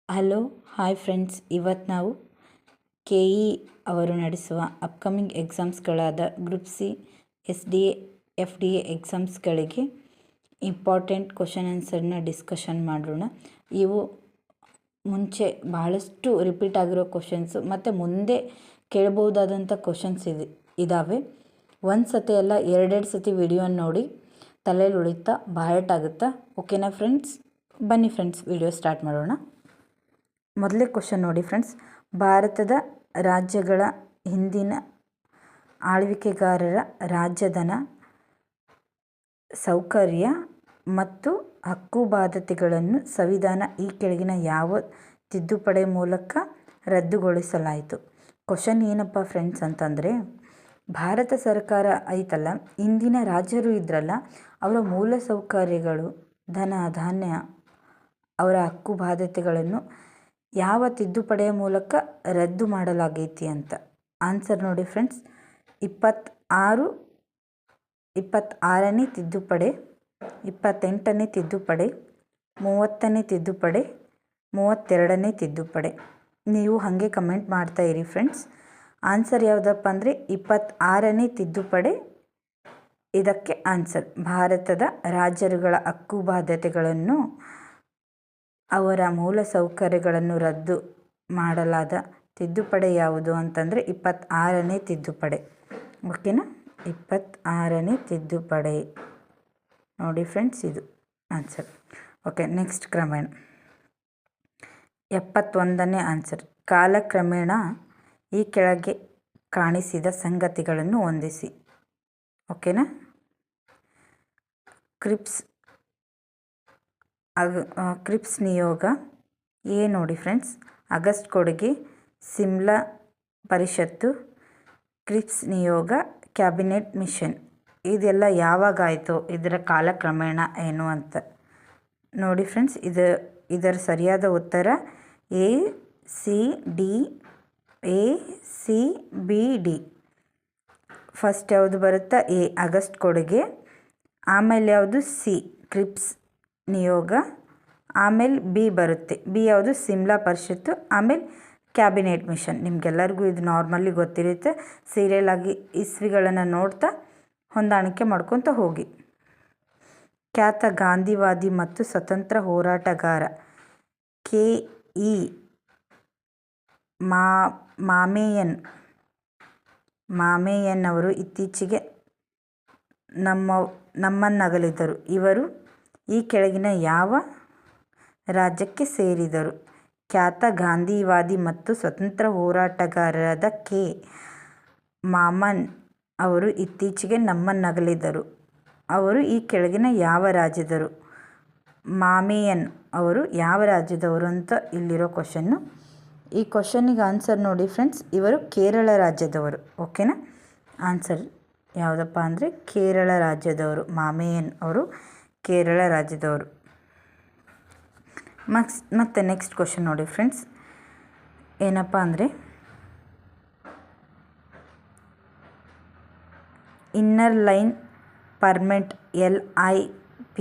Hello hi friends, ಇವತ್ತು ನಾವು K E ಅವರು ನಡೆಸುವ ಅಪ್ಕಮಿಂಗ್ ಎಕ್ಸಾಮ್ಸ್ಗಳಾದ group C, S D A, F D A ಎಕ್ಸಾಮ್ಸ್ಗಳಿಗೆ ಇಂಪಾರ್ಟೆಂಟ್ ಕ್ವಶನ್ ಆನ್ಸರ್ನ ಡಿಸ್ಕಷನ್ ಮಾಡೋಣ. ಇವು ಮುಂಚೆ ಬಹಳಷ್ಟು ರಿಪೀಟ್ ಆಗಿರೋ ಕ್ವಶನ್ಸು ಮತ್ತು ಮುಂದೆ ಕೇಳ್ಬೋದಾದಂಥ ಕ್ವಶನ್ಸ್ ಇದ್ದಾವೆ. ಒಂದು ಸತಿ ಅಲ್ಲ, ಎರಡೆರಡು ಸತಿ ವಿಡಿಯೋನ ನೋಡಿ ತಲೆಯಲ್ಲಿ ಉಳಿತಾ ಬಾಯಟ್ ಆಗುತ್ತಾ. ಓಕೆನಾ ಫ್ರೆಂಡ್ಸ್? ಬನ್ನಿ ಫ್ರೆಂಡ್ಸ್, ವಿಡಿಯೋ ಸ್ಟಾರ್ಟ್ ಮಾಡೋಣ. ಮೊದಲೇ ಕ್ವಶನ್ ನೋಡಿ ಫ್ರೆಂಡ್ಸ್, ಭಾರತದ ರಾಜ್ಯಗಳ ಹಿಂದಿನ ಆಳ್ವಿಕೆಗಾರರ ರಾಜಧನ, ಸೌಕರ್ಯ ಮತ್ತು ಹಕ್ಕುಬಾಧ್ಯತೆಗಳನ್ನು ಸಂವಿಧಾನ ಈ ಕೆಳಗಿನ ಯಾವ ತಿದ್ದುಪಡಿ ಮೂಲಕ ರದ್ದುಗೊಳಿಸಲಾಯಿತು? ಕ್ವಶನ್ ಏನಪ್ಪ ಫ್ರೆಂಡ್ಸ್ ಅಂತಂದರೆ, ಭಾರತ ಸರ್ಕಾರ ಐತಲ್ಲ, ಇಂದಿನ ರಾಜರು ಇದ್ರಲ್ಲ, ಅವರ ಮೂಲ ಸೌಕರ್ಯಗಳು, ಧನ ಧಾನ್ಯ, ಅವರ ಹಕ್ಕುಬಾಧ್ಯತೆಗಳನ್ನು ಯಾವ ತಿದ್ದುಪಡಿಯ ಮೂಲಕ ರದ್ದು ಮಾಡಲಾಗೈತಿ ಅಂತ. ಆನ್ಸರ್ ನೋಡಿ ಫ್ರೆಂಡ್ಸ್, 26ನೇ ತಿದ್ದುಪಡಿ, 28ನೇ ತಿದ್ದುಪಡಿ, 30ನೇ ತಿದ್ದುಪಡಿ, 32ನೇ ತಿದ್ದುಪಡಿ. ನೀವು ಹಾಗೆ ಕಮೆಂಟ್ ಮಾಡ್ತಾ ಇರಿ ಫ್ರೆಂಡ್ಸ್. ಆನ್ಸರ್ ಯಾವುದಪ್ಪ ಅಂದರೆ 26ನೇ ತಿದ್ದುಪಡಿ ಇದಕ್ಕೆ ಆನ್ಸರ್. ಭಾರತದ ರಾಜರುಗಳ ಹಕ್ಕುಬಾಧ್ಯತೆಗಳನ್ನು, ಅವರ ಮೂಲ ಸೌಕರ್ಯಗಳನ್ನು ರದ್ದು ಮಾಡಲಾದ ತಿದ್ದುಪಡಿ ಯಾವುದು ಅಂತಂದರೆ 26ನೇ ತಿದ್ದುಪಡಿ. ಓಕೆನಾ? 26ನೇ ತಿದ್ದುಪಡಿ ನೋಡಿ ಫ್ರೆಂಡ್ಸ್, ಇದು ಆನ್ಸರ್. ಓಕೆ, ನೆಕ್ಸ್ಟ್ ಕ್ರಮೇಣ 71ನೇ ಆನ್ಸರ್. ಕಾಲಕ್ರಮೇಣ ಈ ಕೆಳಗೆ ಕಾಣಿಸಿದ ಸಂಗತಿಗಳನ್ನು ಹೊಂದಿಸಿ. ಓಕೆನಾ? ಕ್ರಿಪ್ಸ್ ನಿಯೋಗ ನೋಡಿ ಫ್ರೆಂಡ್ಸ್, ಆಗಸ್ಟ್ ಕೊಡುಗೆ, ಸಿಮ್ಲಾ ಪರಿಷತ್ತು, ಕ್ರಿಪ್ಸ್ ನಿಯೋಗ, ಕ್ಯಾಬಿನೆಟ್ ಮಿಷನ್. ಇದೆಲ್ಲ ಯಾವಾಗ ಆಯಿತು, ಇದರ ಕಾಲಕ್ರಮೇಣ ಏನು ಅಂತ ನೋಡಿ ಫ್ರೆಂಡ್ಸ್. ಇದರ ಸರಿಯಾದ ಉತ್ತರ ACBD. ಫಸ್ಟ್ ಯಾವುದು ಬರುತ್ತಾ? ಎ ಆಗಸ್ಟ್ ಕೊಡುಗೆ, ಆಮೇಲೆ ಯಾವುದು ಸಿ ಕ್ರಿಪ್ಸ್ ನಿಯೋಗ, ಆಮೇಲೆ ಬಿ ಬರುತ್ತೆ. ಬಿ ಯಾವುದು? ಸಿಮ್ಲಾ ಪರಿಷತ್ತು, ಆಮೇಲೆ ಕ್ಯಾಬಿನೆಟ್ ಮಿಷನ್. ನಿಮಗೆಲ್ಲರಿಗೂ ಇದು ನಾರ್ಮಲಿ ಗೊತ್ತಿರುತ್ತೆ. ಸೀರಿಯಲ್ ಆಗಿ ಇಸ್ವಿಗಳನ್ನು ನೋಡ್ತಾ ಹೊಂದಾಣಿಕೆ ಮಾಡ್ಕೊತ ಹೋಗಿ. ಖ್ಯಾತ ಗಾಂಧಿವಾದಿ ಮತ್ತು ಸ್ವತಂತ್ರ ಹೋರಾಟಗಾರ ಕೆ.ಇ. ಮಾಮೇಯನ್ ಅವರು ಇತ್ತೀಚೆಗೆ ನಮ್ಮನ್ನಗಲಿದರು. ಇವರು ಈ ಕೆಳಗಿನ ಯಾವ ರಾಜ್ಯಕ್ಕೆ ಸೇರಿದರು? ಖ್ಯಾತ ಗಾಂಧಿವಾದಿ ಮತ್ತು ಸ್ವತಂತ್ರ ಹೋರಾಟಗಾರರಾದ ಕೆ. ಮಾಮನ್ ಅವರು ಇತ್ತೀಚೆಗೆ ನಮ್ಮನ್ನಗಲಿದರು. ಅವರು ಈ ಕೆಳಗಿನ ಯಾವ ರಾಜ್ಯದವರು? ಮಾಮೇಯನ್ ಅವರು ಯಾವ ರಾಜ್ಯದವರು ಅಂತ ಇಲ್ಲಿರೋ ಕ್ವಶನ್ನು. ಈ ಕ್ವಶನ್ನಿಗೆ ಆನ್ಸರ್ ನೋಡಿ ಫ್ರೆಂಡ್ಸ್, ಇವರು ಕೇರಳ ರಾಜ್ಯದವರು. ಓಕೆನಾ? ಆನ್ಸರ್ ಯಾವುದಪ್ಪ ಅಂದರೆ ಕೇರಳ ರಾಜ್ಯದವರು. ಮಾಮೇಯನ್ ಅವರು ಕೇರಳ ರಾಜ್ಯದವರು. ಮತ್ತು ನೆಕ್ಸ್ಟ್ ಕ್ವಶನ್ ನೋಡಿ ಫ್ರೆಂಡ್ಸ್, ಏನಪ್ಪ ಅಂದರೆ ಇನ್ನರ್ ಲೈನ್ ಪರ್ಮಿಟ್ LIP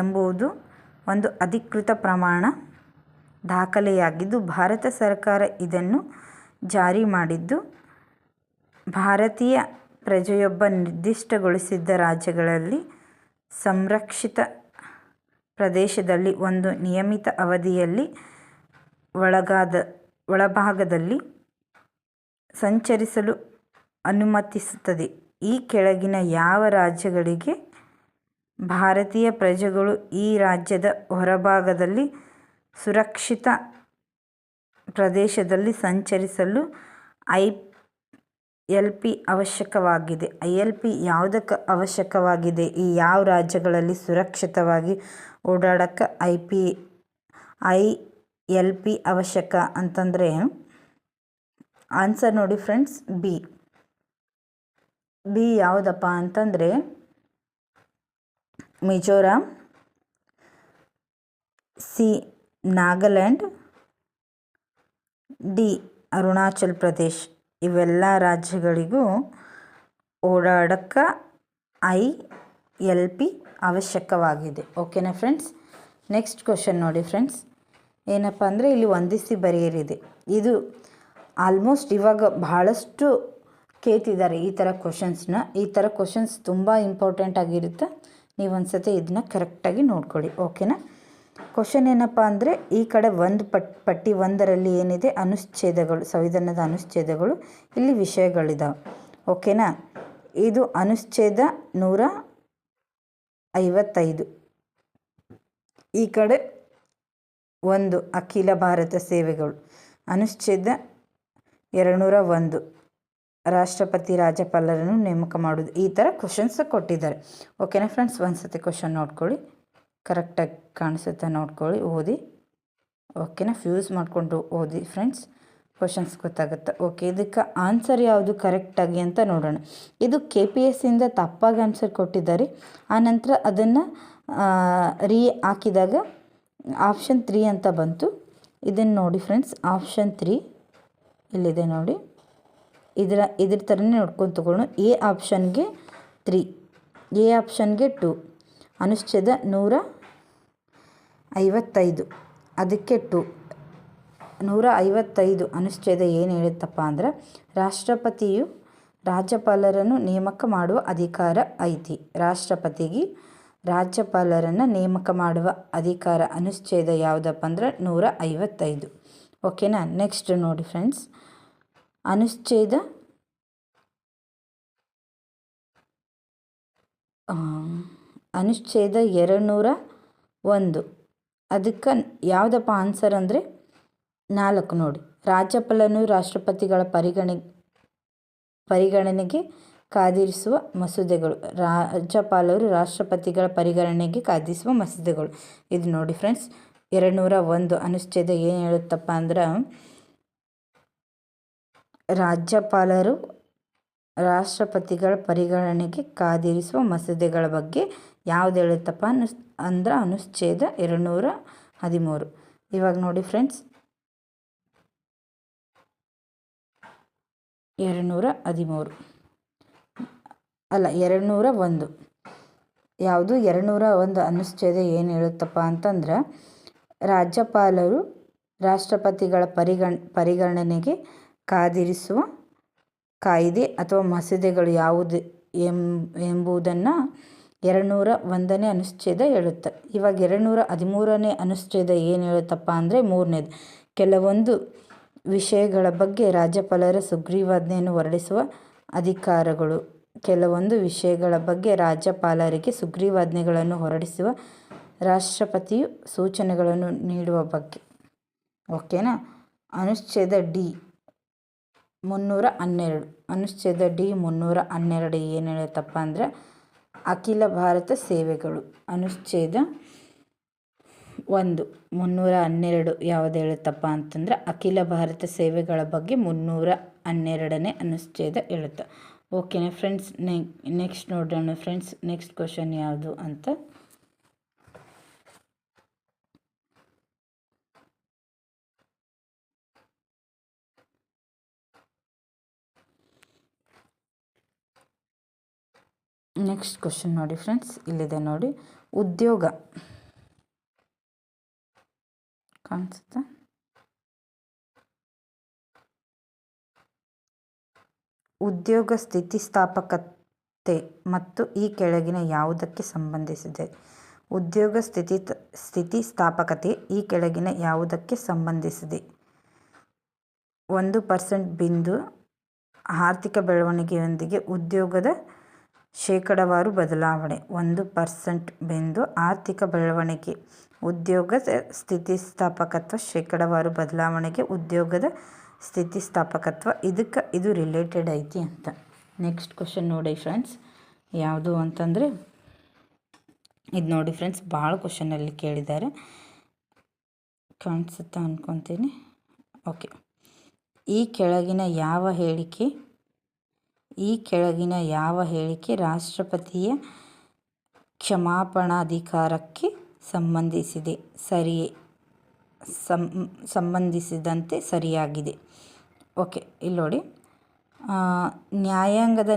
ಎಂಬುದು ಒಂದು ಅಧಿಕೃತ ಪ್ರಮಾಣ ದಾಖಲೆಯಾಗಿದ್ದು, ಭಾರತ ಸರ್ಕಾರ ಇದನ್ನು ಜಾರಿ ಮಾಡಿದ್ದು ಭಾರತೀಯ ಪ್ರಜೆಯೊಬ್ಬ ನಿರ್ದಿಷ್ಟಗೊಳಿಸಿದ ರಾಜ್ಯಗಳಲ್ಲಿ ಸಂರಕ್ಷಿತ ಪ್ರದೇಶದಲ್ಲಿ ಒಂದು ನಿಯಮಿತ ಅವಧಿಯಲ್ಲಿ ಒಳಭಾಗದಲ್ಲಿ ಸಂಚರಿಸಲು ಅನುಮತಿಸುತ್ತದೆ. ಈ ಕೆಳಗಿನ ಯಾವ ರಾಜ್ಯಗಳಿಗೆ ಭಾರತೀಯ ಪ್ರಜೆಗಳು ಈ ರಾಜ್ಯದ ಹೊರಭಾಗದಲ್ಲಿ ಸುರಕ್ಷಿತ ಪ್ರದೇಶದಲ್ಲಿ ಸಂಚರಿಸಲು ILP ಅವಶ್ಯಕವಾಗಿದೆ? ILP ಯಾವುದಕ್ಕೆ ಅವಶ್ಯಕವಾಗಿದೆ? ಈ ಯಾವ ರಾಜ್ಯಗಳಲ್ಲಿ ಸುರಕ್ಷಿತವಾಗಿ ಓಡಾಡೋಕ್ಕೆ ILP ಅವಶ್ಯಕ ಅಂತಂದರೆ ಆನ್ಸರ್ ನೋಡಿ ಫ್ರೆಂಡ್ಸ್, ಬಿ ಯಾವುದಪ್ಪ ಅಂತಂದರೆ ಮಿಜೋರಾಂ, ಸಿ ನಾಗಾಲ್ಯಾಂಡ್, ಡಿ ಅರುಣಾಚಲ್ ಪ್ರದೇಶ್. ಇವೆಲ್ಲ ರಾಜ್ಯಗಳಿಗೂ ಓಡಾಡೋಕ್ಕೆ ILP ಅವಶ್ಯಕವಾಗಿದೆ. ಓಕೆನಾ ಫ್ರೆಂಡ್ಸ್? ನೆಕ್ಸ್ಟ್ ಕ್ವಶನ್ ನೋಡಿ ಫ್ರೆಂಡ್ಸ್, ಏನಪ್ಪ ಅಂದರೆ ಇಲ್ಲಿ ಹೊಂದಿಸಿ ಬರೆಯಿರಿದೆ. ಇದು ಆಲ್ಮೋಸ್ಟ್ ಇವಾಗ ಬಹಳಷ್ಟು ಕೇಳ್ತಿದ್ದಾರೆ ಈ ಥರ ಕ್ವಶನ್ಸ್ನ. ಈ ಥರ ಕ್ವಶನ್ಸ್ ತುಂಬ ಇಂಪಾರ್ಟೆಂಟ್ ಆಗಿರುತ್ತೆ. ನೀವು ಒಂದು ಸತಿ ಇದನ್ನ ಕರೆಕ್ಟಾಗಿ ನೋಡ್ಕೊಳ್ಳಿ, ಓಕೆನಾ. ಕ್ವಶನ್ ಏನಪ್ಪ ಅಂದರೆ ಈ ಕಡೆ ಒಂದು ಪಟ್ಟಿ ಒಂದರಲ್ಲಿ ಏನಿದೆ ಅನುಚ್ಛೇದಗಳು, ಸಂವಿಧಾನದ ಅನುಚ್ಛೇದಗಳು, ಇಲ್ಲಿ ವಿಷಯಗಳಿದ್ದಾವೆ, ಓಕೆನಾ. ಇದು ಅನುಚ್ಛೇದ 155. ಈ ಕಡೆ ಒಂದು ಅಖಿಲ ಭಾರತ ಸೇವೆಗಳು, ಅನುಚ್ಛೇದ 201 ರಾಷ್ಟ್ರಪತಿ ರಾಜ್ಯಪಾಲರನ್ನು ನೇಮಕ ಮಾಡೋದು. ಈ ಥರ ಕ್ವಶನ್ಸ್ ಕೊಟ್ಟಿದ್ದಾರೆ, ಓಕೆನಾ ಫ್ರೆಂಡ್ಸ್. ಒಂದು ಸತಿ ಕ್ವಶನ್ ನೋಡ್ಕೊಳ್ಳಿ, ಕರೆಕ್ಟಾಗಿ ಕಾಣಿಸುತ್ತಾ ನೋಡ್ಕೊಳ್ಳಿ, ಓದಿ, ಓಕೆನಾ. ಫ್ಯೂಸ್ ಮಾಡಿಕೊಂಡು ಓದಿ ಫ್ರೆಂಡ್ಸ್, ಕ್ವಶನ್ಸ್ ಗೊತ್ತಾಗುತ್ತೆ. ಓಕೆ, ಇದಕ್ಕೆ ಆನ್ಸರ್ ಯಾವುದು ಕರೆಕ್ಟಾಗಿ ಅಂತ ನೋಡೋಣ. ಇದು KPSCಯಿಂದ ತಪ್ಪಾಗಿ ಆನ್ಸರ್ ಕೊಟ್ಟಿದ್ದಾರೆ. ಆನಂತರ ಅದನ್ನು ಹಾಕಿದಾಗ ಆಪ್ಷನ್ 3 ಅಂತ ಬಂತು. ಇದನ್ನು ನೋಡಿ ಫ್ರೆಂಡ್ಸ್, ಆಪ್ಷನ್ 3 ಇಲ್ಲಿದೆ ನೋಡಿ. ಇದ್ರ ಥರನೇ ನೋಡ್ಕೊಂಡು ತಗೊಳ್ಳೋಣ. ಎ ಆಪ್ಷನ್ಗೆ 3, ಎ ಆಪ್ಷನ್ಗೆ 2, ಅನುಚ್ಛೇದ 155 ಅದಕ್ಕೆ 2. 155 ಅನುಚ್ಛೇದ ಏನು ಹೇಳುತ್ತಪ್ಪ ಅಂದ್ರೆ, ರಾಷ್ಟ್ರಪತಿಯು ರಾಜ್ಯಪಾಲರನ್ನು ನೇಮಕ ಮಾಡುವ ಅಧಿಕಾರ ಐತಿ. ರಾಷ್ಟ್ರಪತಿಗೆ ರಾಜ್ಯಪಾಲರನ್ನು ನೇಮಕ ಮಾಡುವ ಅಧಿಕಾರ ಅನುಚ್ಛೇದ ಯಾವುದಪ್ಪ ಅಂದ್ರೆ 155, ಓಕೆನಾ. ನೆಕ್ಸ್ಟ್ ನೋಡಿ ಫ್ರೆಂಡ್ಸ್, ಅನುಚ್ಛೇದ 201 ಅದಕ್ಕೆ ಯಾವುದಪ್ಪ ಆನ್ಸರ್ ಅಂದರೆ 4 ನೋಡಿ. ರಾಜ್ಯಪಾಲನು ರಾಷ್ಟ್ರಪತಿಗಳ ಪರಿಗಣನೆಗೆ ಕಾದಿರಿಸುವ ಮಸೂದೆಗಳು. ರಾಜ್ಯಪಾಲರು ರಾಷ್ಟ್ರಪತಿಗಳ ಪರಿಗಣನೆಗೆ ಕಾದಿರಿಸುವ ಮಸೂದೆಗಳು. ಇದು ನೋಡಿ ಫ್ರೆಂಡ್ಸ್, 201 ಅನುಚ್ಛೇದ ಏನು ಹೇಳುತ್ತಪ್ಪ ಅಂದ್ರೆ, ರಾಜ್ಯಪಾಲರು ರಾಷ್ಟ್ರಪತಿಗಳ ಪರಿಗಣನೆಗೆ ಕಾದಿರಿಸುವ ಮಸೂದೆಗಳ ಬಗ್ಗೆ ಯಾವ್ದು ಹೇಳುತ್ತಪ್ಪ ಅಂದ್ರೆ ಅನುಚ್ಛೇದ 213. ಇವಾಗ ನೋಡಿ ಫ್ರೆಂಡ್ಸ್, 213 ಅಲ್ಲ 201 ಯಾವುದು 201 ಅನುಚ್ಛೇದ ಏನು ಹೇಳುತ್ತಪ್ಪ ಅಂತಂದ್ರೆ, ರಾಜ್ಯಪಾಲರು ರಾಷ್ಟ್ರಪತಿಗಳ ಪರಿಗಣನೆಗೆ ಕಾದಿರಿಸುವ ಕಾಯ್ದೆ ಅಥವಾ ಮಸೂದೆಗಳು ಯಾವುದು ಎಂಬುದನ್ನು 201ನೇ ಅನುಚ್ಛೇದ ಹೇಳುತ್ತೆ. ಇವಾಗ 213ನೇ ಅನುಚ್ಛೇದ ಏನು ಹೇಳುತ್ತಪ್ಪ ಅಂದರೆ, 3ನೇದು, ಕೆಲವೊಂದು ವಿಷಯಗಳ ಬಗ್ಗೆ ರಾಜ್ಯಪಾಲರ ಸುಗ್ರೀವಾಜ್ಞೆಯನ್ನು ಹೊರಡಿಸುವ ಅಧಿಕಾರಗಳು. ಕೆಲವೊಂದು ವಿಷಯಗಳ ಬಗ್ಗೆ ರಾಜ್ಯಪಾಲರಿಗೆ ಸುಗ್ರೀವಾಜ್ಞೆಗಳನ್ನು ಹೊರಡಿಸುವ ರಾಷ್ಟ್ರಪತಿಯು ಸೂಚನೆಗಳನ್ನು ನೀಡುವ ಬಗ್ಗೆ, ಓಕೆನಾ. ಅನುಚ್ಛೇದ ಡಿ 312, ಅನುಚ್ಛೇದ ಡಿ 312 ಏನು ಹೇಳುತ್ತಪ್ಪ ಅಂದರೆ, ಅಖಿಲ ಭಾರತ ಸೇವೆಗಳು. ಅನುಚ್ಛೇದ 312 ಯಾವುದು ಹೇಳುತ್ತಪ್ಪ ಅಂತಂದರೆ, ಅಖಿಲ ಭಾರತ ಸೇವೆಗಳ ಬಗ್ಗೆ 312ನೇ ಅನುಚ್ಛೇದ ಹೇಳುತ್ತೆ, ಓಕೆನಾ ಫ್ರೆಂಡ್ಸ್. ನೆಕ್ಸ್ಟ್ ನೋಡೋಣ ಫ್ರೆಂಡ್ಸ್, ನೆಕ್ಸ್ಟ್ ಕ್ವಶನ್ ಯಾವುದು ಅಂತ. ನೆಕ್ಸ್ಟ್ ಕ್ವಶನ್ ನೋಡಿ ಫ್ರೆಂಡ್ಸ್, ಇಲ್ಲಿದೆ ನೋಡಿ. ಉದ್ಯೋಗ ಕಾಣಿಸುತ್ತಾ? ಉದ್ಯೋಗ ಸ್ಥಿತಿಸ್ಥಾಪಕತೆ ಮತ್ತು ಈ ಕೆಳಗಿನ ಯಾವುದಕ್ಕೆ ಸಂಬಂಧಿಸಿದೆ? ಉದ್ಯೋಗ ಸ್ಥಿತಿಸ್ಥಾಪಕತೆ ಈ ಕೆಳಗಿನ ಯಾವುದಕ್ಕೆ ಸಂಬಂಧಿಸಿದೆ? 1% ಬಿಂದು ಆರ್ಥಿಕ ಬೆಳವಣಿಗೆಯೊಂದಿಗೆ ಉದ್ಯೋಗದ ಶೇಕಡಾವಾರು ಬದಲಾವಣೆ. 1% ಬಿಂದು ಆರ್ಥಿಕ ಬೆಳವಣಿಗೆ, ಉದ್ಯೋಗದ ಸ್ಥಿತಿಸ್ಥಾಪಕತ್ವ, ಶೇಕಡಾವಾರು ಬದಲಾವಣೆಗೆ ಉದ್ಯೋಗದ ಸ್ಥಿತಿಸ್ಥಾಪಕತ್ವ, ಇದು ರಿಲೇಟೆಡ್ ಐತಿ ಅಂತ. ನೆಕ್ಸ್ಟ್ ಕ್ವಶನ್ ನೋಡಿ ಫ್ರೆಂಡ್ಸ್, ಯಾವುದು ಅಂತಂದರೆ ಇದು ನೋಡಿ ಫ್ರೆಂಡ್ಸ್, ಭಾಳ ಕ್ವಶನಲ್ಲಿ ಕೇಳಿದ್ದಾರೆ, ಕಾಣಿಸುತ್ತಾ ಅಂದ್ಕೊತೀನಿ. ಓಕೆ, ಈ ಕೆಳಗಿನ ಯಾವ ಹೇಳಿಕೆ ರಾಷ್ಟ್ರಪತಿಯ ಕ್ಷಮಾಪಣಾಧಿಕಾರಕ್ಕೆ ಸಂಬಂಧಿಸಿದೆ? ಸಂಬಂಧಿಸಿದಂತೆ ಸರಿಯಾಗಿದೆ. ಓಕೆ, ಇಲ್ಲಿ ನೋಡಿ, ನ್ಯಾಯಾಂಗದ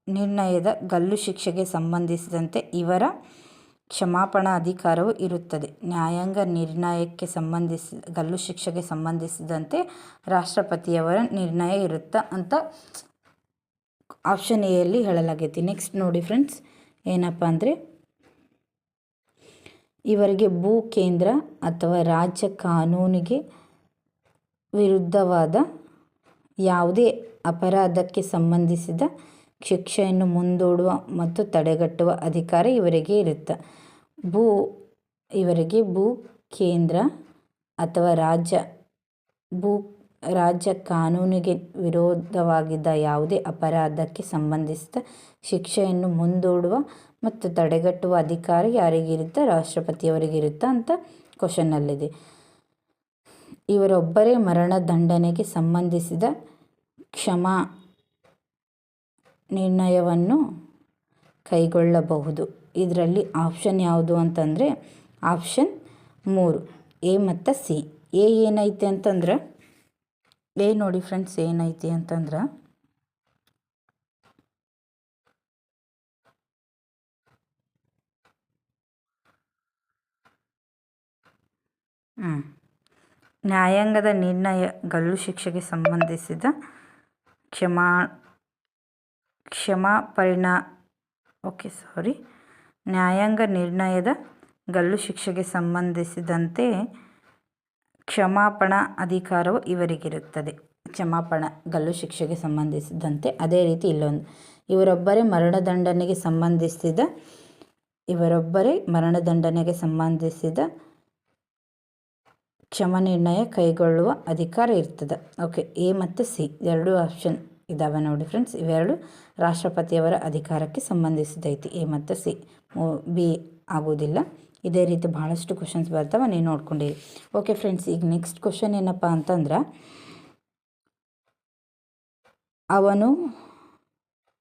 ನಿರ್ಣಯದ ಗಲ್ಲು ಶಿಕ್ಷೆಗೆ ಸಂಬಂಧಿಸಿದಂತೆ ಇವರ ಕ್ಷಮಾಪಣಾ ಅಧಿಕಾರವು ಇರುತ್ತದೆ. ನ್ಯಾಯಾಂಗ ನಿರ್ಣಯಕ್ಕೆ ಗಲ್ಲು ಶಿಕ್ಷೆಗೆ ಸಂಬಂಧಿಸಿದಂತೆ ರಾಷ್ಟ್ರಪತಿಯವರ ನಿರ್ಣಯ ಇರುತ್ತಾ ಅಂತ ಆಪ್ಷನ್ ಎಯಲ್ಲಿ ಹೇಳಲಾಗೈತಿ. ನೆಕ್ಸ್ಟ್ ನೋಡಿ ಫ್ರೆಂಡ್ಸ್, ಏನಪ್ಪ ಅಂದರೆ ಇವರಿಗೆ ಭೂ ಕೇಂದ್ರ ಅಥವಾ ರಾಜ್ಯ ಕಾನೂನಿಗೆ ವಿರುದ್ಧವಾದ ಯಾವುದೇ ಅಪರಾಧಕ್ಕೆ ಸಂಬಂಧಿಸಿದ ಶಿಕ್ಷೆಯನ್ನು ಮುಂದೂಡುವ ಮತ್ತು ತಡೆಗಟ್ಟುವ ಅಧಿಕಾರ ಇವರಿಗೆ ಇರುತ್ತೆ. ಇವರಿಗೆ ಭೂ ಕೇಂದ್ರ ಅಥವಾ ರಾಜ್ಯ ಕಾನೂನಿಗೆ ವಿರೋಧವಾಗಿದ್ದ ಯಾವುದೇ ಅಪರಾಧಕ್ಕೆ ಸಂಬಂಧಿಸಿದ ಶಿಕ್ಷೆಯನ್ನು ಮುಂದೂಡುವ ಮತ್ತು ತಡೆಗಟ್ಟುವ ಅಧಿಕಾರ ಯಾರಿಗಿರುತ್ತೆ? ರಾಷ್ಟ್ರಪತಿಯವರಿಗಿರುತ್ತಾ ಅಂತ ಕ್ವಶನ್ನಲ್ಲಿದೆ. ಇವರೊಬ್ಬರೇ ಮರಣದಂಡನೆಗೆ ಸಂಬಂಧಿಸಿದ ಕ್ಷಮಾ ನಿರ್ಣಯವನ್ನು ಕೈಗೊಳ್ಳಬಹುದು. ಇದರಲ್ಲಿ ಆಪ್ಷನ್ ಯಾವುದು ಅಂತಂದರೆ ಆಪ್ಷನ್ 3 ಎ ಮತ್ತು ಸಿ. ಏನೈತಿ ಅಂತಂದ್ರೆ ನೋಡಿ ಫ್ರೆಂಡ್ಸ್, ಏನೈತಿ ಅಂತಂದ್ರೆ ನ್ಯಾಯಾಂಗದ ನಿರ್ಣಯ ಗಲ್ಲು ಶಿಕ್ಷೆಗೆ ಸಂಬಂಧಿಸಿದ ನ್ಯಾಯಾಂಗ ನಿರ್ಣಯದ ಗಲ್ಲು ಶಿಕ್ಷೆಗೆ ಸಂಬಂಧಿಸಿದಂತೆ ಕ್ಷಮಾಪಣಾ ಅಧಿಕಾರವು ಇವರಿಗಿರುತ್ತದೆ. ಗಲ್ಲು ಶಿಕ್ಷೆಗೆ ಸಂಬಂಧಿಸಿದಂತೆ. ಅದೇ ರೀತಿ ಇಲ್ಲೊಂದು ಇವರೊಬ್ಬರೇ ಮರಣದಂಡನೆಗೆ ಸಂಬಂಧಿಸಿದ ಕ್ಷಮಾ ನಿರ್ಣಯ ಕೈಗೊಳ್ಳುವ ಅಧಿಕಾರ ಇರ್ತದೆ. ಓಕೆ, ಎ ಮತ್ತು ಸಿ ಎರಡು ಆಪ್ಷನ್ ಇದ್ದಾವೆ ನೋಡಿ ಫ್ರೆಂಡ್ಸ್. ಇವೆರಡು ರಾಷ್ಟ್ರಪತಿಯವರ ಅಧಿಕಾರಕ್ಕೆ ಸಂಬಂಧಿಸಿದೈತಿ. ಎ ಮತ್ತು ಸಿ, ಬಿ ಆಗೋದಿಲ್ಲ. ಇದೇ ರೀತಿ ಭಾಳಷ್ಟು ಕ್ವಶನ್ಸ್ ಬರ್ತಾವೆ, ನೀವು ನೋಡ್ಕೊಂಡಿರಿ. ಓಕೆ ಫ್ರೆಂಡ್ಸ್, ಈಗ ನೆಕ್ಸ್ಟ್ ಕ್ವಶನ್ ಏನಪ್ಪ ಅಂತಂದ್ರೆ ಅವನು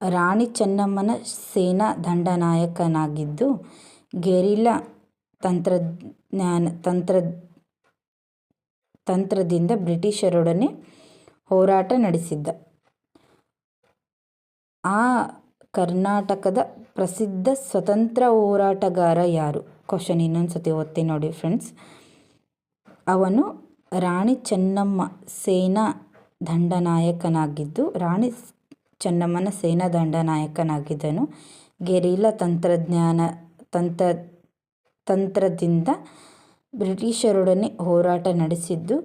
ರಾಣಿ ಚೆನ್ನಮ್ಮನ ಸೇನಾ ದಂಡನಾಯಕನಾಗಿದ್ದು ಗೆರಿಲ್ಲಾ ತಂತ್ರದಿಂದ ಬ್ರಿಟಿಷರೊಡನೆ ಹೋರಾಟ ನಡೆಸಿದ್ದ. ಆ ಕರ್ನಾಟಕದ ಪ್ರಸಿದ್ಧ ಸ್ವತಂತ್ರ ಹೋರಾಟಗಾರ ಯಾರು? ಕ್ವಶನ್ ಇನ್ನೊಂದು ಸತಿ ಓದ್ತೀನಿ ನೋಡಿ ಫ್ರೆಂಡ್ಸ್. ಅವನು ರಾಣಿ ಚೆನ್ನಮ್ಮ ಸೇನಾ ದಂಡನಾಯಕನಾಗಿದ್ದು ಚೆನ್ನಮ್ಮನ ಸೇನಾ ದಂಡನಾಯಕನಾಗಿದ್ದನು. ಗೆರಿಲ್ಲಾ ತಂತ್ರದಿಂದ ಬ್ರಿಟಿಷರೊಡನೆ ಹೋರಾಟ ನಡೆಸಿದ್ದು.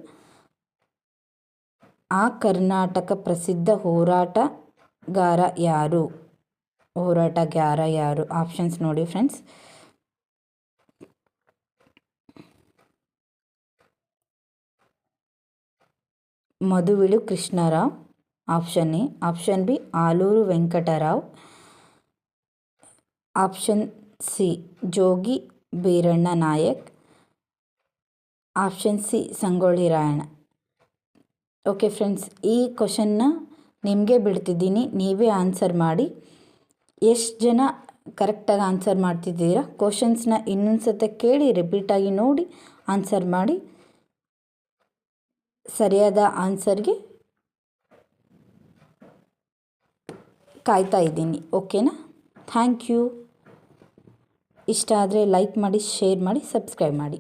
ಆ ಕರ್ನಾಟಕ ಪ್ರಸಿದ್ಧ ಹೋರಾಟಗಾರ ಯಾರು? ಆಪ್ಷನ್ಸ್ ನೋಡಿ ಫ್ರೆಂಡ್ಸ್. ಮದುವಿಲು Krishnarao, option A. Option B Aluru Venkatarao. Option C Jogi Beeranna Nayak. Option C Sangolli Rayanna. Okay friends, ಈ ಕ್ವಶನ್ನ ನಿಮಗೆ ಬಿಡ್ತಿದ್ದೀನಿ, ನೀವೇ ಆನ್ಸರ್ ಮಾಡಿ. ಎಷ್ಟು ಜನ ಕರೆಕ್ಟಾಗಿ ಆನ್ಸರ್ ಮಾಡ್ತಿದ್ದೀರಾ? ಕ್ವಶನ್ಸ್ನ ಇನ್ನೊಂದು ಸತ ಕೇಳಿ ರಿಪೀಟಾಗಿ ನೋಡಿ ಆನ್ಸರ್ ಮಾಡಿ. ಸರಿಯಾದ ಆನ್ಸರ್ಗೆ ಕಾಯ್ತಾ ಇದ್ದೀನಿ. ಓಕೆನಾ? Thank you. ಇಷ್ಟ ಆದರೆ ಲೈಕ್ ಮಾಡಿ, ಶೇರ್ ಮಾಡಿ, ಸಬ್ಸ್ಕ್ರೈಬ್ ಮಾಡಿ.